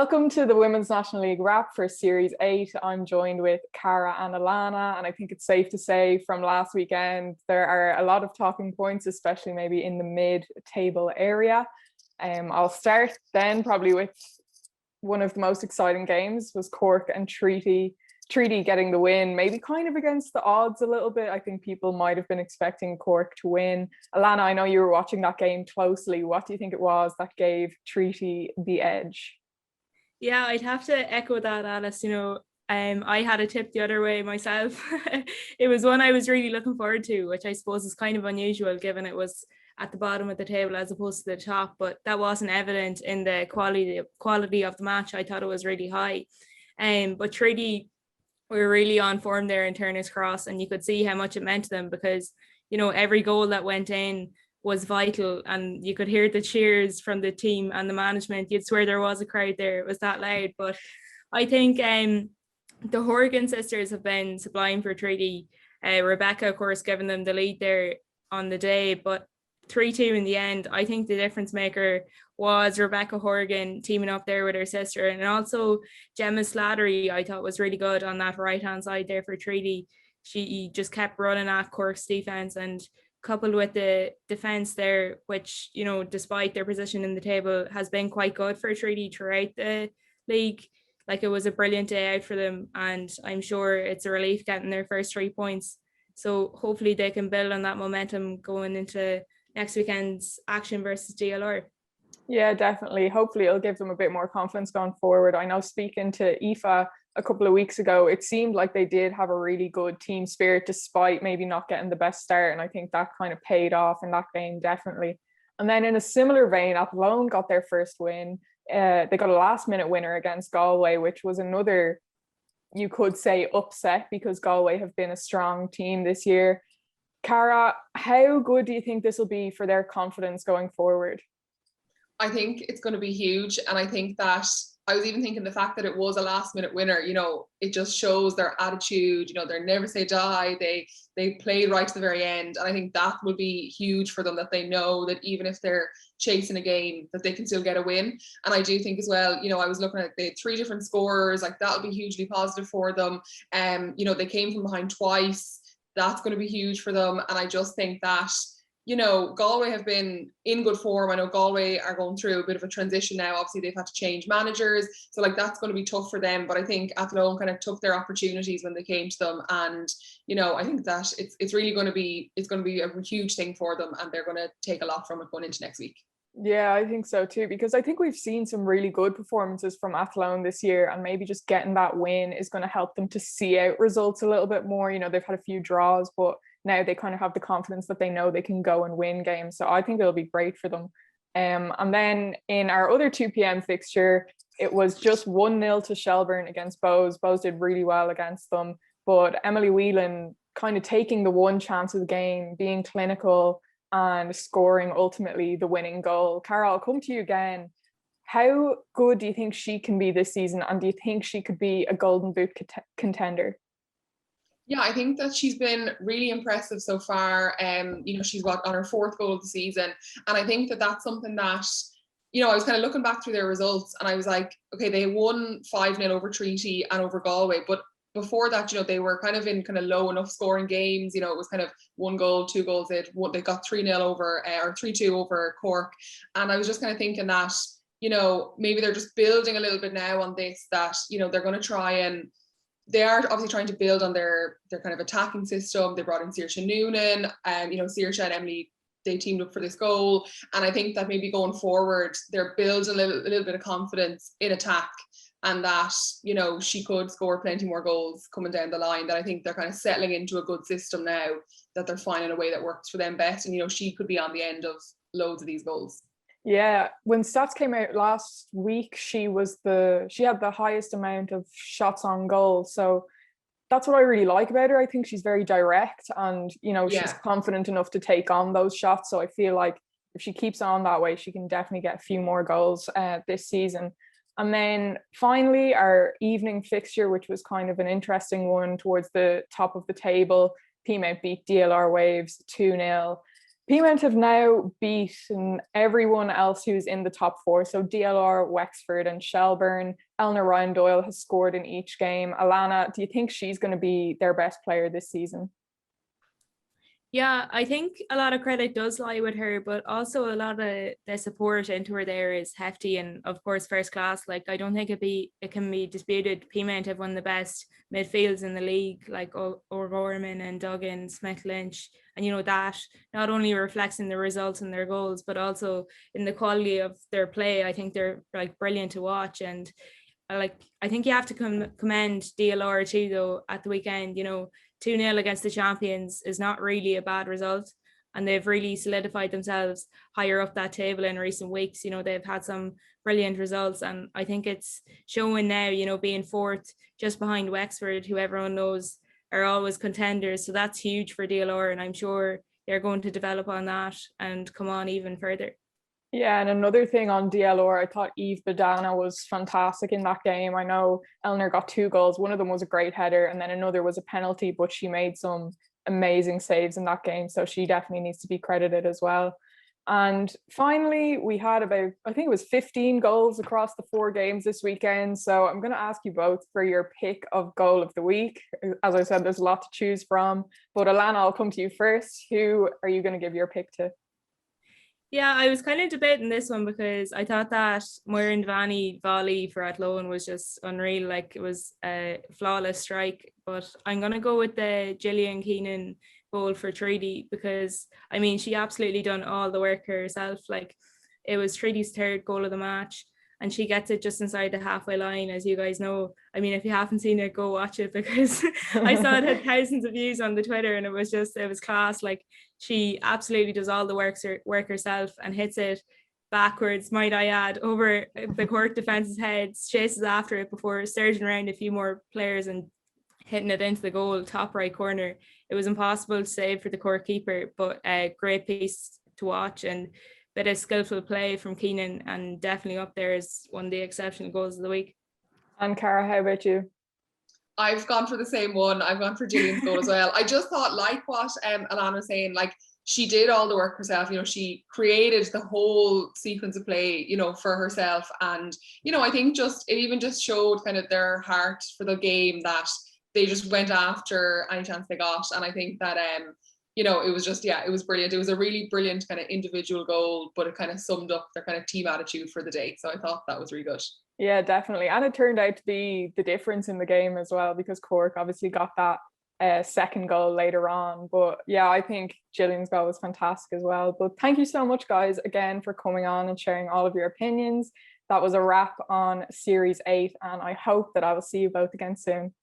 Welcome to the Women's National League Wrap for Series 8. I'm joined with Cara and Alanna, and I think it's safe to say from last weekend there are a lot of talking points, especially maybe in the mid-table area. I'll start then probably with one of the most exciting games was CORK and Treaty. Treaty getting the win, maybe kind of against the odds a little bit. I think people might have been expecting CORK to win. Alanna, I know you were watching that game closely. What do you think it was that gave Treaty the edge? Yeah, I'd have to echo that, Alice. I had a tip the other way myself. It was one I was really looking forward to, which I suppose is kind of unusual given it was at the bottom of the table as opposed to the top, but that wasn't evident in the quality of the match. I thought it was really high. But Treaty were really on form there in Turner's Cross, and you could see how much it meant to them because, every goal that went in was vital, and you could hear the cheers from the team and the management. You'd swear there was a crowd there. It was that loud. But I think the Horgan sisters have been sublime for Treaty. Rebecca, of course, giving them the lead there on the day, but 3-2 in the end. I think the difference maker was Rebecca Horgan teaming up there with her sister, and also Gemma Slattery I thought was really good on that right hand side there for Treaty. She just kept running at Cork's defense, and coupled with the defense there, which, despite their position in the table, has been quite good for Treaty throughout the league. Like, it was a brilliant day out for them, and I'm sure it's a relief getting their first 3 points. So hopefully they can build on that momentum going into next weekend's action versus GLR. Yeah, definitely. Hopefully it'll give them a bit more confidence going forward. I know speaking to Aoife a couple of weeks ago, it seemed like they did have a really good team spirit despite maybe not getting the best start, and I think that kind of paid off in that game, definitely. And then in a similar vein, ATHLONE got their first win. They got a last minute winner against Galway, which was another, you could say, upset because Galway have been a strong team this year. Cara, how good do you think this will be for their confidence going forward? I think it's going to be huge, and I think that I was even thinking the fact that it was a last minute winner, it just shows their attitude. They're never say die. They played right to the very end, and I think that will be huge for them, that they know that even if they're chasing a game, that they can still get a win. And I do think as well, I was looking at, they had 3 different scorers, like that'll be hugely positive for them. They came from behind twice. That's going to be huge for them, and I just think that Galway have been in good form. I know Galway are going through a bit of a transition now. Obviously, they've had to change managers, so that's going to be tough for them. But I think ATHLONE kind of took their opportunities when they came to them, and I think that it's really going to be a huge thing for them, and they're going to take a lot from it going into next week. Yeah, I think so too, because I think we've seen some really good performances from ATHLONE this year, and maybe just getting that win is going to help them to see out results a little bit more. They've had a few draws, but now they kind of have the confidence that they know they can go and win games. So I think it'll be great for them. And then in our other 2 p.m. fixture, it was just 1-0 to Shelbourne against Bohs. Bohs did really well against them, but Emily Whelan kind of taking the one chance of the game, being clinical and scoring ultimately the winning goal. Carol, I'll come to you again. How good do you think she can be this season, and do you think she could be a Golden Boot contender? Yeah, I think that she's been really impressive so far. She's on her 4th goal of the season, and I think that that's something that, I was kind of looking back through their results, and I was like, okay, they won 5-0 over Treaty and over Galway, but before that, they were kind of in kind of low enough scoring games. It was kind of 1 goal, 2 goals. They got 3-0 over or 3-2 over CORK, and I was just kind of thinking that, maybe they're just building a little bit now on this, that they're going to try, and they are obviously trying to build on their kind of attacking system. They brought in Saoirse Noonan, Saoirse and Emily, they teamed up for this goal. And I think that maybe going forward, they're building a little bit of confidence in attack, and that, she could score plenty more goals coming down the line, that I think they're kind of settling into a good system now, that they're finding a way that works for them best. And, she could be on the end of loads of these goals. Yeah, when stats came out last week, she had the highest amount of shots on goal. So that's what I really like about her. I think she's very direct, and she's confident enough to take on those shots. So I feel like if she keeps on that way, she can definitely get a few more goals this season. And then finally, our evening fixture, which was kind of an interesting one towards the top of the table. PEAMOUNT beat DLR Waves 2-0. PEAMOUNT have now beaten everyone else who's in the top four. So DLR, Wexford and Shelbourne. Eleanor Ryan Doyle has scored in each game. Alanna, do you think she's going to be their best player this season? Yeah, I think a lot of credit does lie with her, but also a lot of the support into her there is hefty and of course first class. Like I don't think it can be disputed. PEAMOUNT have one of the best midfields in the league, like O'Gorman and Duggan, Smith Lynch, and you know that not only reflects in the results and their goals, but also in the quality of their play. I think they're like brilliant to watch, and I think you have to commend DLR too though at the weekend. You know, 2-0 against the champions is not really a bad result, and they've really solidified themselves higher up that table in recent weeks. You know, they've had some brilliant results, and I think it's showing now, you know, being fourth just behind Wexford, who everyone knows are always contenders. So that's huge for DLR, and I'm sure they're going to develop on that and come on even further. Yeah, and another thing on DLR, I thought Eve Badana was fantastic in that game. I know Eleanor got 2 goals. One of them was a great header, and then another was a penalty, but she made some amazing saves in that game. So she definitely needs to be credited as well. And finally, we had about, I think it was 15 goals across the 4 games this weekend. So I'm going to ask you both for your pick of goal of the week. As I said, there's a lot to choose from. But Alanna, I'll come to you first. Who are you going to give your pick to? Yeah, I was kind of debating this one because I thought that Muireann Devaney volley for ATHLONE was just unreal. Like it was a flawless strike. But I'm going to go with the Gillian Keenan goal for Treaty because, I mean, she absolutely done all the work herself. Like it was Treaty's 3rd goal of the match, and she gets it just inside the halfway line, as you guys know. I mean, if you haven't seen it, go watch it because I saw it had thousands of views on the Twitter, and it was class. Like she absolutely does all the work herself and hits it backwards, might I add, over the CORK defence's heads, chases after it before surging around a few more players and hitting it into the goal, top right corner. It was impossible to save for the CORK keeper, but a great piece to watch and bit of skillful play from Keenan, and definitely up there is one of the exceptional goals of the week. And Cara, how about you? I've gone for the same one. I've gone for Gillian's goal as well. I just thought, like what Alanna was saying, like she did all the work herself. You know, she created the whole sequence of play, you know, for herself. And, you know, I think it even just showed kind of their heart for the game, that they just went after any chance they got. And I think that, you know, it was just, yeah, it was brilliant. It was a really brilliant kind of individual goal, but it kind of summed up their kind of team attitude for the day. So I thought that was really good. Yeah, definitely. And it turned out to be the difference in the game as well, because CORK obviously got that 2nd goal later on. But yeah, I think Gillian's goal was fantastic as well. But thank you so much, guys, again, for coming on and sharing all of your opinions. That was a wrap on Series 8, and I hope that I will see you both again soon.